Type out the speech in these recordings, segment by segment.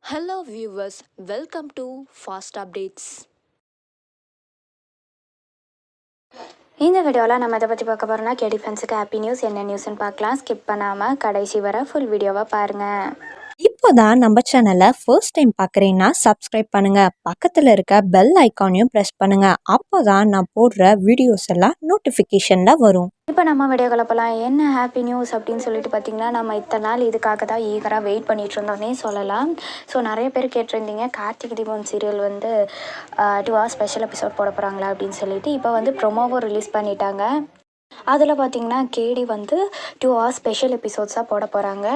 Hello viewers, welcome to Fast Updates. இந்த வீடியோவில் நம்ம இதை பற்றி பார்க்க போகிறோம்னா கேடி ஃபேன்ஸுக்கு ஹாப்பி நியூஸ். என்ன நியூஸ்ன்னு பார்க்கலாம். ஸ்கிப் பண்ணாமல் கடைசி வர ஃபுல் வீடியோவை பாருங்கள். இப்போதான் நம்ம சேனலை ஃபர்ஸ்ட் டைம் பார்க்குறீங்கன்னா சப்ஸ்கிரைப் பண்ணுங்கள், பக்கத்தில் இருக்க பெல் ஐக்கானையும் ப்ரெஸ் பண்ணுங்கள். அப்போ தான் நான் போடுற வீடியோஸ் எல்லாம் நோட்டிஃபிகேஷனில் வரும். இப்போ நம்ம வீடியோக்களை போகலாம். என்ன ஹாப்பி நியூஸ் அப்படின்னு சொல்லிட்டு பார்த்தீங்கன்னா, நம்ம இத்தனை நாள் இதுக்காக தான் ஈகராக வெயிட் பண்ணிட்டு இருந்தோன்னே சொல்லலாம். ஸோ நிறைய பேர் கேட்டிருந்தீங்க கார்த்திக் தீபம் சீரியல் வந்து 2 hours ஸ்பெஷல் எபிசோட் போட போகிறாங்களா அப்படின்னு சொல்லிட்டு. இப்போ வந்து ப்ரொமோவும் ரிலீஸ் பண்ணிட்டாங்க. அதில் பார்த்தீங்கன்னா கேடி வந்து 2 hours ஸ்பெஷல் எபிசோட்ஸாக போட போகிறாங்க.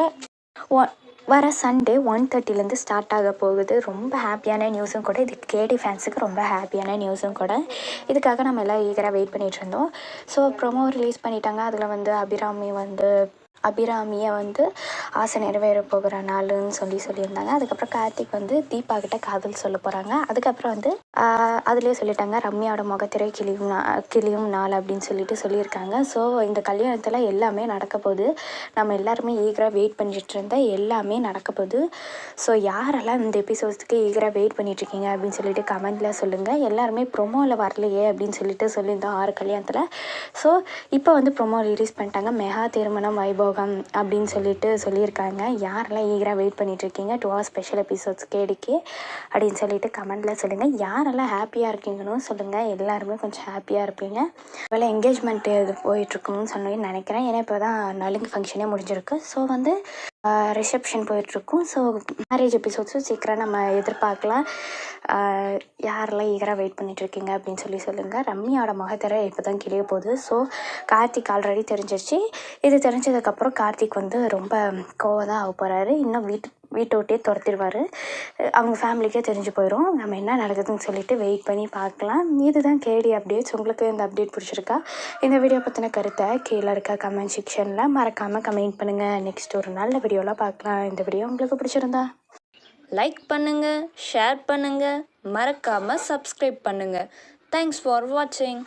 வர சண்டே 1:30 ஸ்டார்ட் ஆக போகுது. ரொம்ப ஹாப்பியான நியூஸும் கூட. இது கேடி ஃபேன்ஸுக்கு ரொம்ப ஹாப்பியான நியூஸும் கூட. இதுக்காக நம்ம எல்லாம் ஈகராக வெயிட் பண்ணிகிட்டு இருந்தோம். ஸோ ப்ரொமோ ரிலீஸ் பண்ணிட்டாங்க. அதில் வந்து அபிராமியை வந்து ஆசை நிறைவேற போகிற நாளுன்னு சொல்லியிருந்தாங்க. அதுக்கப்புறம் கார்த்திக் வந்து தீபா கிட்ட காதல் சொல்ல போகிறாங்க. அதுக்கப்புறம் வந்து அதுலேயே சொல்லிட்டாங்க ரம்யாவோட முகத்திரை கிளியும் நாள் அப்படின்னு சொல்லியிருக்காங்க. ஸோ இந்த கல்யாணத்தில் எல்லாமே நடக்க போகுது. நம்ம எல்லாருமே ஈகராக வெயிட் பண்ணிட்டு இருந்தால் எல்லாமே நடக்க போகுது. ஸோ யாரெல்லாம் இந்த எபிசோட்ஸ்க்கு ஈகராக வெயிட் பண்ணிட்டுருக்கீங்க அப்படின்னு சொல்லிட்டு கமெண்ட்டில் சொல்லுங்கள். எல்லாருமே ப்ரொமோவில் வரலையே அப்படின்னு சொல்லியிருந்தோம் 6 கல்யாணத்தில். ஸோ இப்போ வந்து ப்ரொமோ ரிலீஸ் பண்ணிட்டாங்க. மெகா திருமணம் வைபோகம் அப்படின்னு சொல்லியிருக்காங்க. யாரெல்லாம் ஈகராக வெயிட் பண்ணிட்டுருக்கீங்க 2 hours ஸ்பெஷல் எபிசோட்ஸ் கேடிக்கு அப்படின்னு சொல்லிட்டு கமெண்ட்டில் சொல்லுங்கள். யாரெல்லாம் ஹாப்பியாக இருக்கீங்கன்னு சொல்லுங்கள். எல்லாருமே கொஞ்சம் ஹாப்பியாக இருப்பீங்க. அதில் என்கேஜ்மெண்ட் இது போயிட்டுருக்குன்னு சொன்னேன்னு நினைக்கிறேன். ஏன்னா இப்போ தான் நலுங்கு ஃபங்க்ஷனே முடிஞ்சிருக்கு. ஸோ வந்து ரிசப்ஷன் போயிட்டுருக்கும். ஸோ மேரேஜ் எபிசோட்ஸும் சீக்கிரம் நம்ம எதிர்பார்க்கலாம். யாரெல்லாம் ஈகராக வெயிட் பண்ணிட்டுருக்கீங்க அப்படின்னு சொல்லுங்கள். ரம்யாவோட முகத்திரை இப்போ தான் கிளிய போகுது. ஸோ கார்த்திக் ஆல்ரெடி தெரிஞ்சிருச்சு. இது தெரிஞ்சதுக்கப்புறம் கார்த்திக் வந்து ரொம்ப கோவம் தான் ஆக போகிறாரு. இன்னும் வீட்டை விட்டே துரத்திடுவார். அவங்க ஃபேமிலிக்கே தெரிஞ்சு போயிடும். நம்ம என்ன நடக்குதுன்னு சொல்லிட்டு வெயிட் பண்ணி பார்க்கலாம். இதுதான் கேடி அப்டேட்ஸ். உங்களுக்கு இந்த அப்டேட் பிடிச்சிருக்கா? இந்த வீடியோ பற்றின கருத்தை கீழே இருக்க கமெண்ட் செக்ஷனில் மறக்காமல் கமெண்ட் பண்ணுங்கள். நெக்ஸ்ட் ஒரு நல்ல வீடியோவில் பார்க்கலாம். இந்த வீடியோ உங்களுக்கு பிடிச்சிருந்தா லைக் பண்ணுங்கள், ஷேர் பண்ணுங்கள், மறக்காமல் சப்ஸ்கிரைப் பண்ணுங்கள். தேங்க்ஸ் ஃபார் வாட்சிங்.